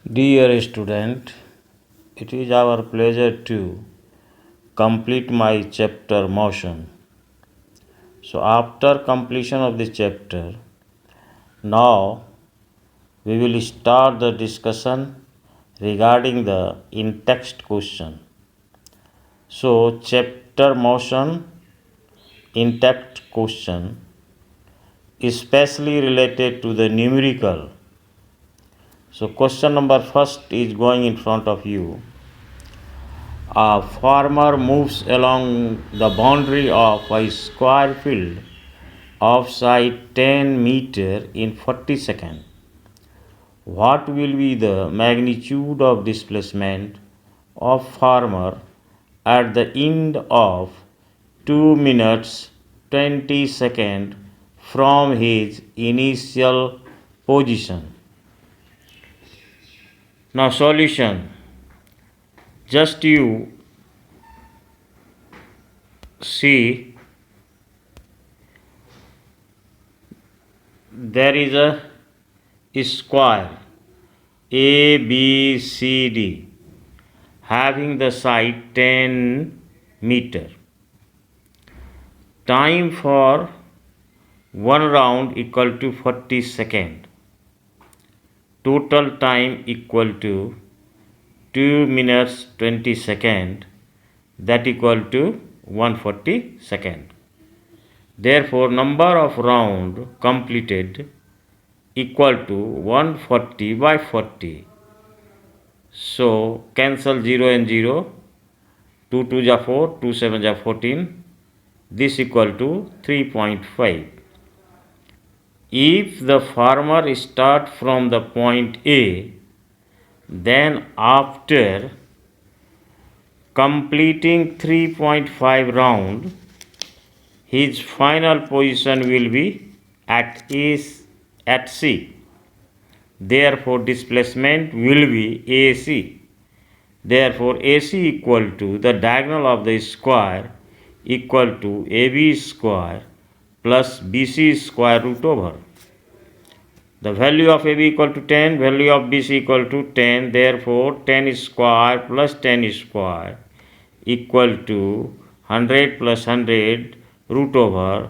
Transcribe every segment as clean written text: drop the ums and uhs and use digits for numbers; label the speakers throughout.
Speaker 1: Dear student, it is our pleasure to complete my chapter motion. So after completion of this chapter, now we will start the discussion regarding the in-text question. So chapter motion in-text question is specially related to the numerical. So question number first is going in front of you. A farmer moves along the boundary of a square field of side 10 meter in 40 seconds. What will be the magnitude of displacement of farmer at the end of 2 minutes 20 seconds from his initial position? Now solution. Just you see, there is a square ABCD having the side 10 meter. Time for one round equal to 40 seconds. Total time equal to 2 minutes 20 seconds, that equal to 140 seconds. Therefore, number of round completed equal to 140 by 40. So cancel 0 and 0. 2 2 ja 4, 2 7 ja 14. This equal to 3.5. If the farmer start from the point A, then after completing 3.5 round, his final position will be at C. Therefore, displacement will be AC. Therefore, AC equal to the diagonal of the square equal to AB square plus BC square root over. The value of AB equal to 10, value of BC equal to 10. Therefore, 10 square plus 10 square equal to 100 plus 100 root over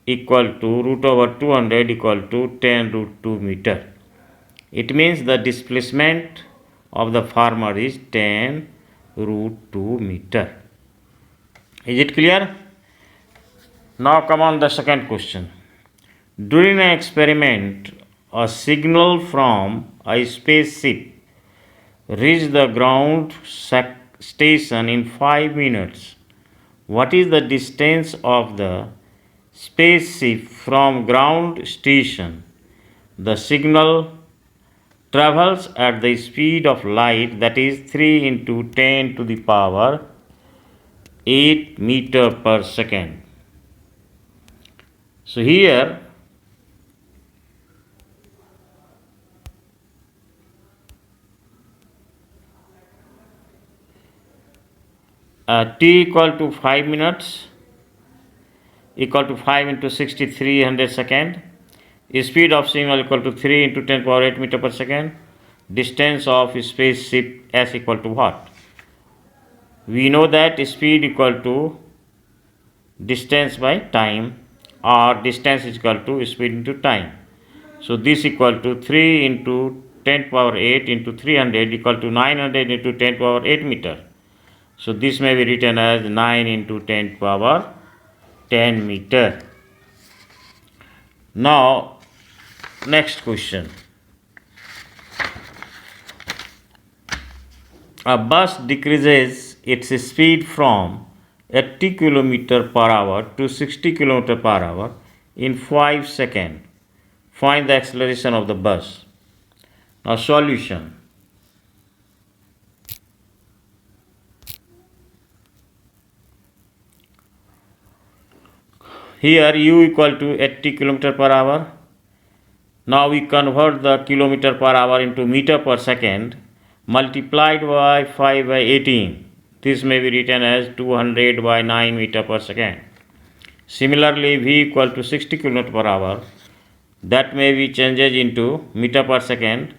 Speaker 1: equal to root over 200 equal to 10 root 2 meter. It means the displacement of the farmer is 10 root 2 meter. Is it clear? Now come on the second question. During an experiment, a signal from a spaceship reached the ground station in 5 minutes. What is the distance of the spaceship from ground station? The signal travels at the speed of light, that is 3 into 10 to the power 8 meter per second. So here t equal to 5 minutes equal to 5 into 6300 second. Speed of signal equal to 3 into 10 power 8 meter per second. Distance of spaceship s equal to what? We know that speed equal to distance by time, or distance is equal to speed into time. So this equal to 3 into 10 power 8 into 300 equal to 900 into 10 power 8 meter. So this may be written as 9 into 10 power 10 meter. Now next question. A bus decreases its speed from 80 km per hour to 60 km per hour in 5 seconds. Find the acceleration of the bus. Now solution. Here u equal to 80 km per hour. Now we convert the kilometer per hour into meter per second multiplied by 5 by 18. This may be written as 200 by 9 meter per second. Similarly, v equal to 60 km per hour. That may be changes into meter per second,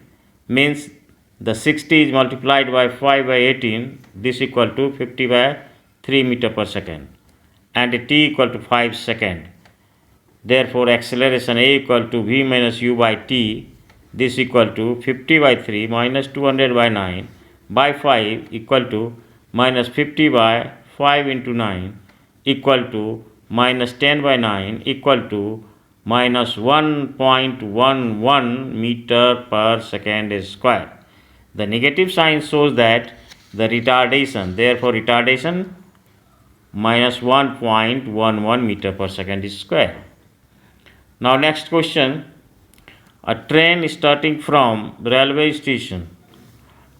Speaker 1: means The 60 is multiplied by 5 by 18. This equal to 50 by 3 meter per second. And t equal to 5 second. Therefore, acceleration A equal to v minus u by t. This equal to 50 by 3 minus 200 by 9 by 5 equal to minus 50 by 5 into 9 equal to minus 10 by 9 equal to minus 1.11 meter per second square. The negative sign shows that the retardation, therefore retardation minus 1.11 meter per second square. Now next question, a train starting from railway station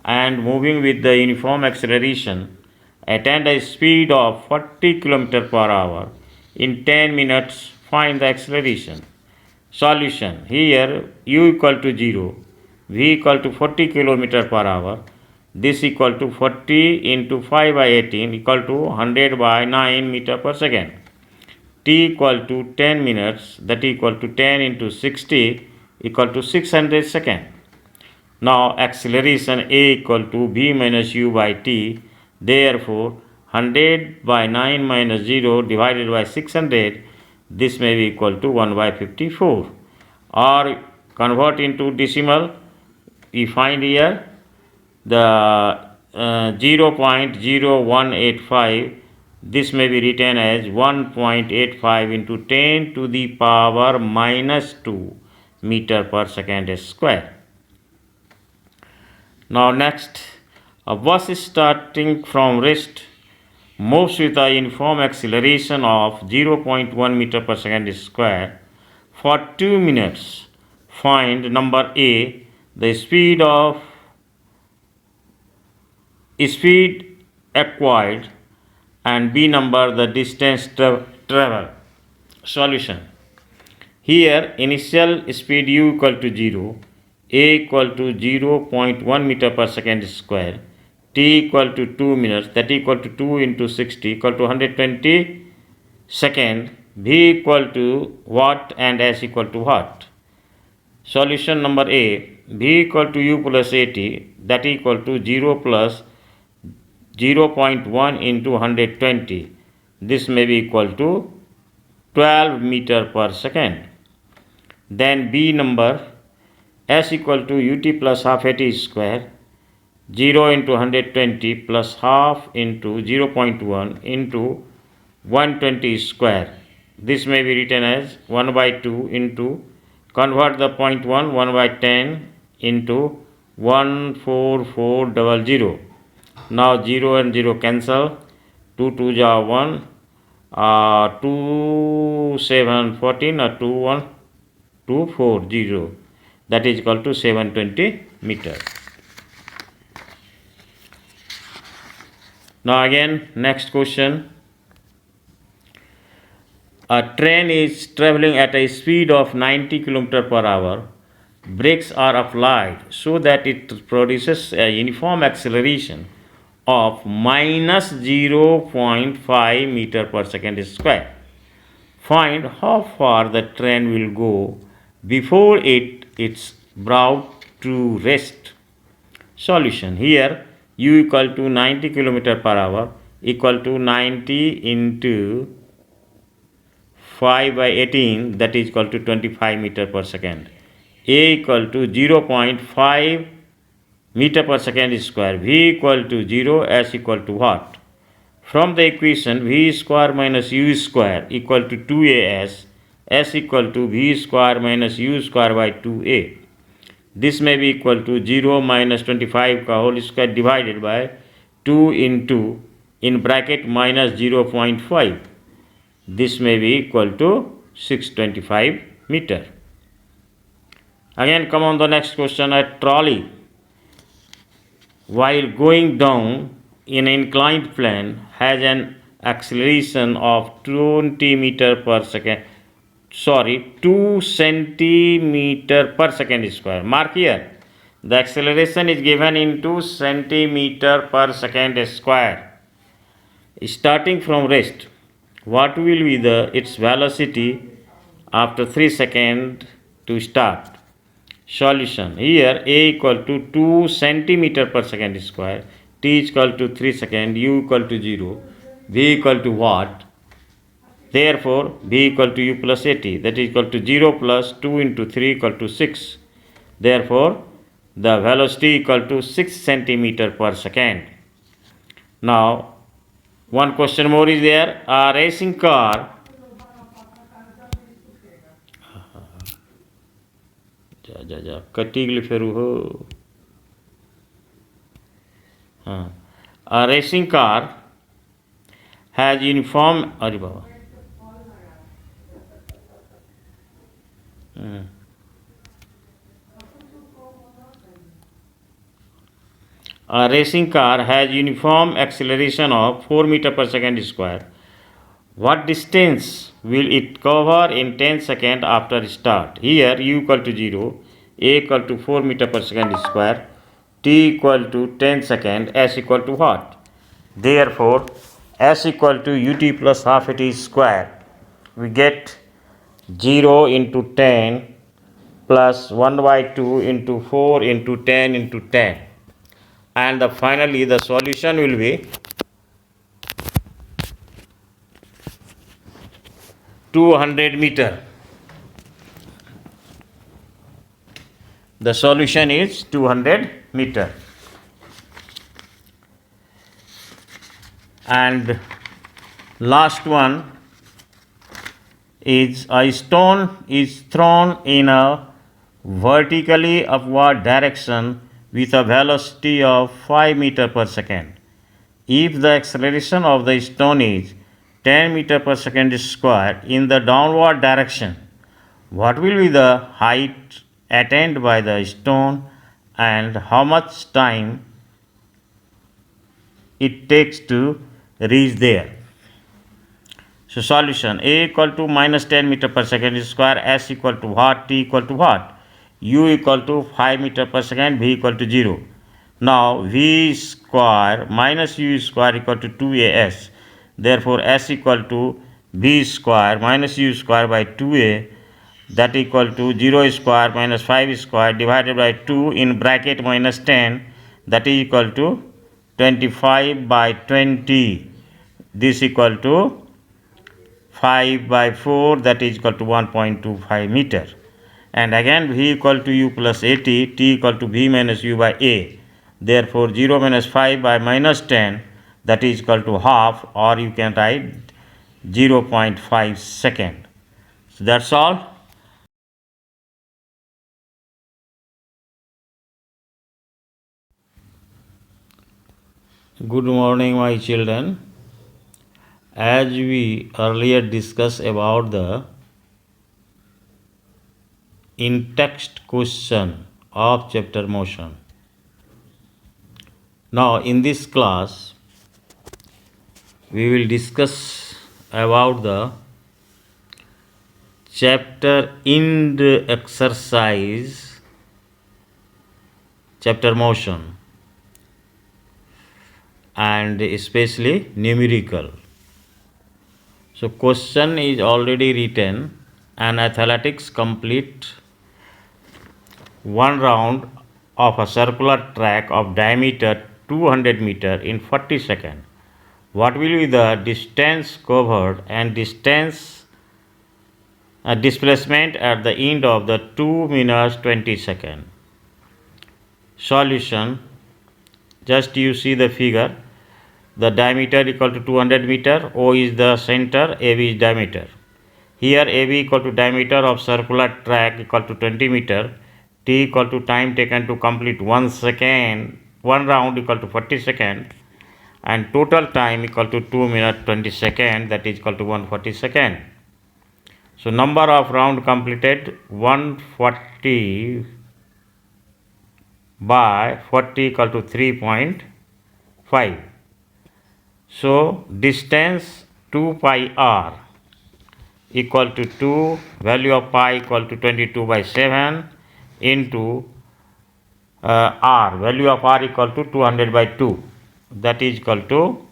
Speaker 1: and moving with the uniform acceleration at a speed of 40 km per hour in 10 minutes, find the acceleration. Solution, here u equal to 0, v equal to 40 km per hour, this equal to 40 into 5 by 18 equal to 100 by 9 meter per second. T equal to 10 minutes, that equal to 10 into 60 equal to 600 second. Now acceleration A equal to v minus u by t, therefore 100 by 9 minus 0 divided by 600, this may be equal to 1 by 54. Or convert into decimal, we find here the 0.0185, this may be written as 1.85 into 10 to the power minus 2 meter per second square. Now next, a bus starting from rest moves with a uniform acceleration of 0.1 meter per second square for 2 minutes. Find number A, the speed acquired, and B number the distance traveled. Solution, here initial speed u equal to 0, a equal to 0.1 meter per second square, t equal to 2 minutes, that equal to 2 into 60 equal to 120 second, v equal to watt and s equal to watt. Solution number A, v equal to u plus at, that equal to 0 plus 0.1 into 120. This may be equal to 12 meter per second. Then B number, s equal to ut plus half at square, 0 into 120 plus half into 0.1 into 120 square. This may be written as 1 by 2 into, convert the 0.1, 1 by 10 into 14400. Now 0 and 0 cancel, 2 2 are 1, 2 7 14 or 2 1 2 4 0, that is equal to 720 meter. Now again next question, a train is traveling at a speed of 90 km per hour. Brakes are applied so that it produces a uniform acceleration of minus 0.5 meter per second square. Find how far the train will go before it's brought to rest. Solution, here u equal to 90 km per hour equal to 90 into 5 by 18, that is equal to 25 meter per second. A equal to 0.5 meter per second square, v equal to 0, s equal to what? From the equation v square minus u square equal to 2as, s equal to v square minus u square by 2a. This may be equal to 0 minus 25 का whole square divided by 2 into in bracket minus 0.5. This may be equal to 625 meter. Again come on the next question, a trolley while going down in an inclined plane has an acceleration of 20 meter per second, 2 centimeter per second square. Mark here, the acceleration is given in 2 centimeter per second square. Starting from rest, what will be its velocity after 3 seconds to start? Solution. Here A equal to 2 centimeter per second square, T is equal to 3 second, U equal to 0, V equal to what? Therefore, B equal to U plus AT, that is equal to 0 plus 2 into 3 equal to 6. Therefore, the velocity equal to 6 centimeter per second. Now, one question more is there. A racing car कटिगले फेरू हो. A racing car has uniform. अरे बाबा. A racing car has uniform acceleration of 4 meter per second square. What distance will it cover in 10 seconds after start? Here U equal to 0, A equal to 4 meter per second square, T equal to 10 second, S equal to what? Therefore, S equal to UT plus half AT square. We get 0 into 10 plus 1 by 2 into 4 into 10 into 10. And finally the solution will be 200 meter. The solution is 200 meter. And last one is a stone is thrown in a vertically upward direction with a velocity of 5 meter per second. If the acceleration of the stone is 10 meter per second square in the downward direction, what will be the height attained by the stone and how much time it takes to reach there? So solution: A equal to minus 10 meter per second square, S equal to what, T equal to what? U equal to 5 meter per second, V equal to 0. Now V square minus U square equal to 2AS. Therefore S equal to V square minus U square by 2A, that equal to 0 square minus 5 square divided by 2 in bracket minus 10, that is equal to 25 by 20. This equal to 5 by 4, that is equal to 1.25 meter. And again V equal to U plus AT, T equal to V minus U by A. Therefore 0 minus 5 by minus 10, that is equal to half, or you can write 0.5 second. So that's all. Good morning my children. As we earlier discussed about the in-text question of chapter motion. Now in this class we will discuss about the chapter in the exercise, chapter motion, and especially numerical. So question is already written. An athletics complete one round of a circular track of diameter 200 meter in 40 seconds. What will be the distance covered and displacement at the end of the 2 minutes 20 seconds? Solution: just you see the figure. The diameter equal to 200 meter, O is the center, AB is diameter. Here AB equal to diameter of circular track equal to 20 meter, T equal to time taken to complete 1 second, 1 round equal to 40 seconds, and total time equal to 2 minutes 20 seconds, that is equal to 140 seconds. So number of round completed 140 by 40 equal to 3.5. So distance 2 pi r equal to 2, value of pi equal to 22 by 7 into r, value of r equal to 200 by 2, that is equal to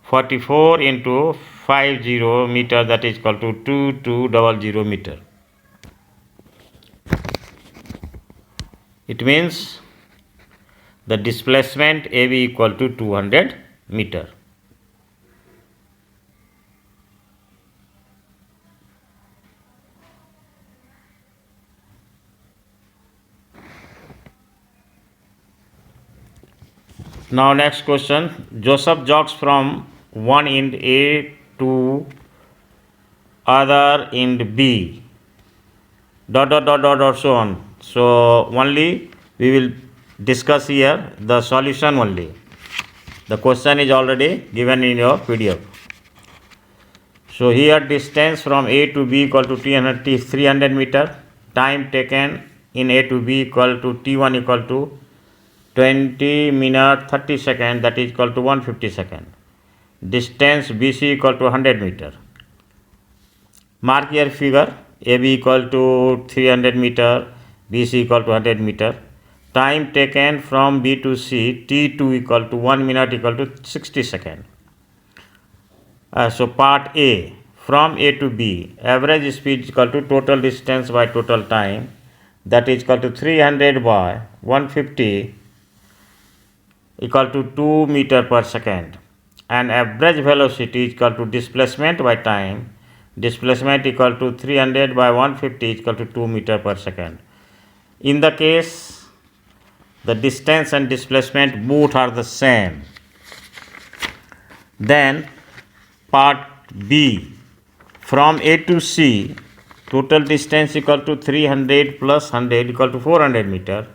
Speaker 1: 44 into 50 meter, that is equal to 2200 meter. It means the displacement AB equal to 200 meter. Now next question. Joseph jogs from one end A to other end B. Dot dot dot dot dot so on. So only we will discuss here the solution only. The question is already given in your PDF. So here distance from A to B equal to 300 meter. Time taken in A to B equal to T1 equal to 20 minutes 30 seconds, that is equal to 150 seconds. Distance BC equal to 100 meter. Mark your figure. AB equal to 300 meter, BC equal to 100 meter. Time taken from B to C, T2 equal to 1 minute equal to 60 seconds. So part A, from A to B, average speed equal to total distance by total time, that is equal to 300 by 150 equal to 2 meter per second, and average velocity equal to displacement by time, displacement equal to 300 by 150 equal to 2 meter per second. In the case the distance and displacement both are the same, then part B, from A to C, total distance equal to 300 plus 100 equal to 400 meter,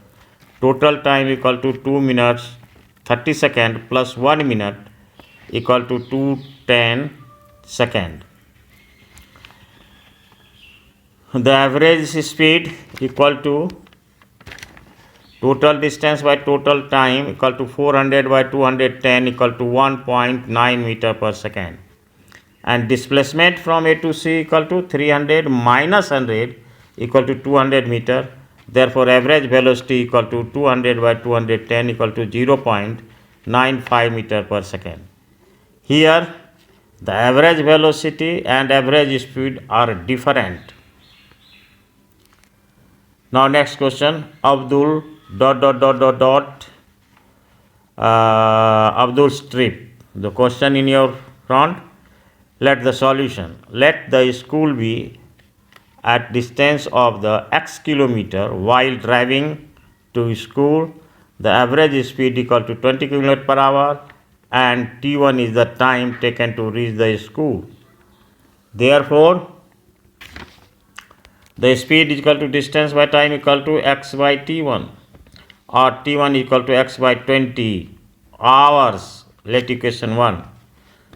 Speaker 1: total time equal to 2 minutes 30 seconds plus 1 minute equal to 210 seconds. The average speed equal to total distance by total time equal to 400 by 210 equal to 1.9 meter per second, and displacement from A to C equal to 300 minus 100 equal to 200 meter. Therefore average velocity equal to 200 by 210 equal to 0.95 meter per second. Here the average velocity and average speed are different. Now next question. Abdul Abdul strip. The question in your front. Let the solution. Let the school be at distance of the x kilometer. While driving to school, the average speed equal to 20 km per hour, and T1 is the time taken to reach the school. Therefore the speed is equal to distance by time equal to x by T1, or T1 equal to x by 20 hours. Let equation 1.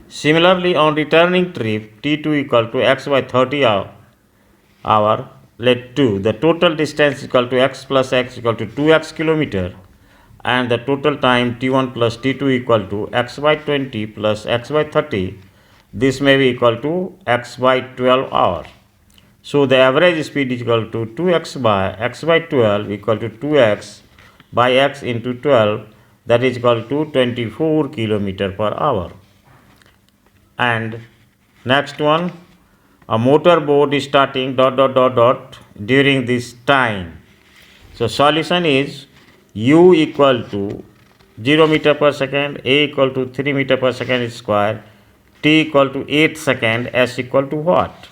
Speaker 1: Similarly, on returning trip, T2 equal to x by 30 hour. Let 2. The total distance equal to x plus x equal to 2x kilometer, and the total time T1 plus T2 equal to x by 20 plus x by 30. This may be equal to x by 12 hours. So the average speed is equal to 2x by 12 equal to 2x by x into 12, that is equal to 24 kilometer per hour. And next one, a motorboat is starting during this time. So solution is u equal to 0 meter per second, a equal to 3 meter per second square, t equal to 8 second, s equal to what?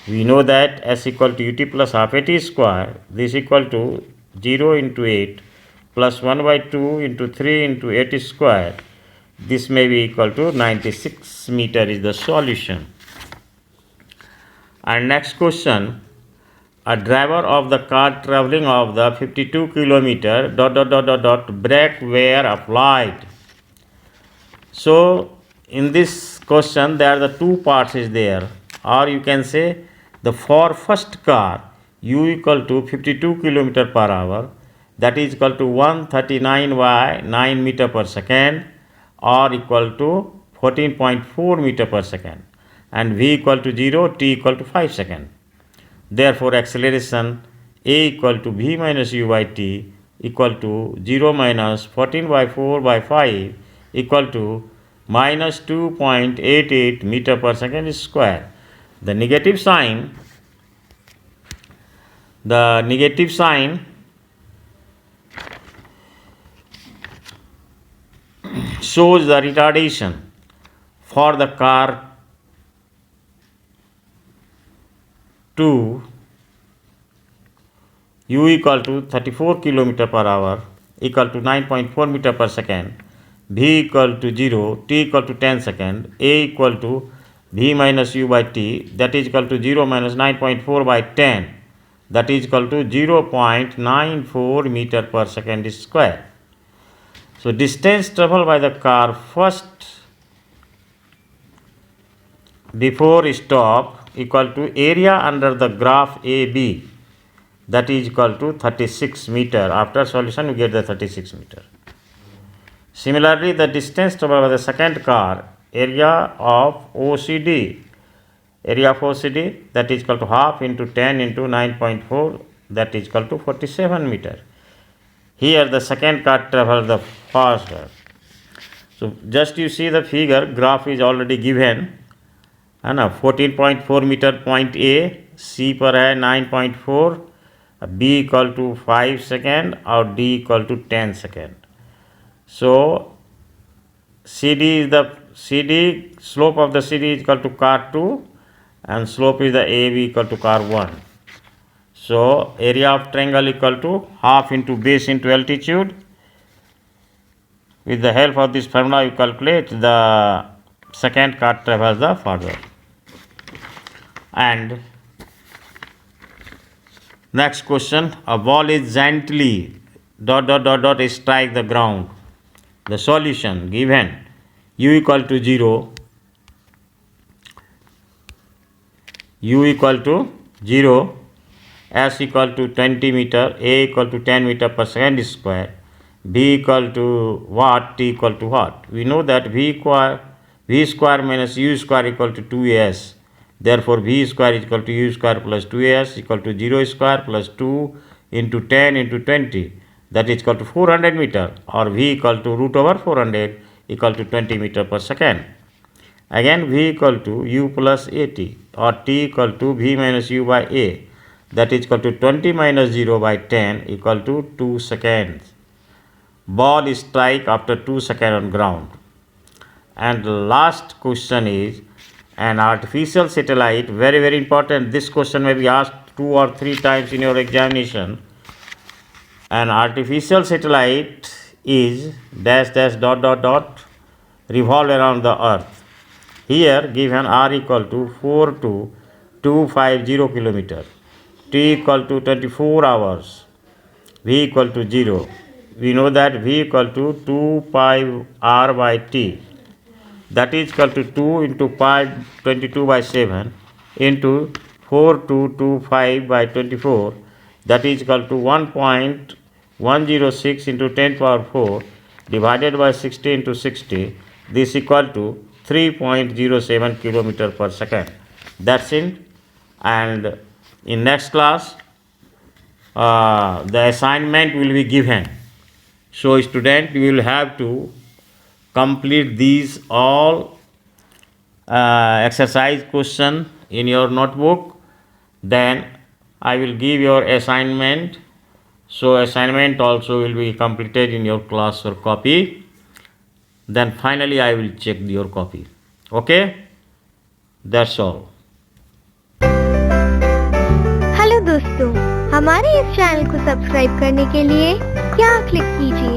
Speaker 1: We know that s equal to ut plus half at square. This equal to 0 into 8 plus 1 by 2 into 3 into 8 square. This may be equal to 96 meter is the solution. And next question. A driver of the car traveling of the 52 kilometer brake were applied. So in this question there are the two parts is there, or you can say the for first car u equal to 52 km per hour, that is equal to 139 by 9 meter per second, or equal to 14.4 meter per second, and v equal to 0, t equal to 5 second. Therefore acceleration a equal to v minus u by t equal to 0 minus 14 by 4 by 5 equal to minus 2.88 meter per second square. The negative sign shows the retardation for the car to u equal to 34 km per hour equal to 9.4 meter per second, v equal to 0, t equal to 10 second, a equal to v minus u by t, that is equal to 0 minus 9.4 by 10, that is equal to 0.94 meter per second square. So distance traveled by the car first before stop equal to area under the graph AB, that is equal to 36 meter. After solution, we get the 36 meter. Similarly, the distance traveled by the second car, area of OCD, that is equal to half into 10 into 9.4, that is equal to 47 meter. Here the second car traveled the faster. So just you see the figure, graph is already given. है ना, 14.4 metre point A, सी पर है 9.4, B equal to 5 second और D equal to 10 second. So CD slope of the CD is equal to car 2 and slope is the AB equal to car 1. So area of triangle equal to half into base into altitude. With the help of this formula you calculate the second car travels the further. And next question, a ball is gently ... strike the ground. The solution given, u equal to 0, s equal to 20 meter, a equal to 10 meter per second square, b equal to what, t equal to what. We know that v square minus u square equal to 2as. Therefore, v square is equal to u square plus 2as equal to 0 square plus 2 into 10 into 20, that is equal to 400 meter, or v equal to root over 400 equal to 20 meter per second. Again, v equal to u plus at, or t equal to v minus u by a, that is equal to 20 minus 0 by 10 equal to 2 seconds. Ball strike after 2 seconds on ground. And the last question is an artificial satellite. Very, very important. This question may be asked 2 or 3 times in your examination. An artificial satellite is ... revolve around the earth. Here given r equal to 42250 km, t equal to 24 hours, v equal to 0. We know that v equal to 2 pi r by t, that is equal to 2 into pi 22 by 7 into 4225 by 24, that is equal to 1.106 into 10 power 4 divided by 60 into 60. This equal to 3.07 kilometer per second. That's it. And in next class, the assignment will be given. So student, you will have to complete these all exercise question in your notebook. Then I will give your assignment. So assignment also will be completed in your class or copy. Then finally I will check your copy. Okay, that's all.
Speaker 2: Hello दोस्तों, हमारे इस channel को subscribe करने के लिए यहाँ click कीजिए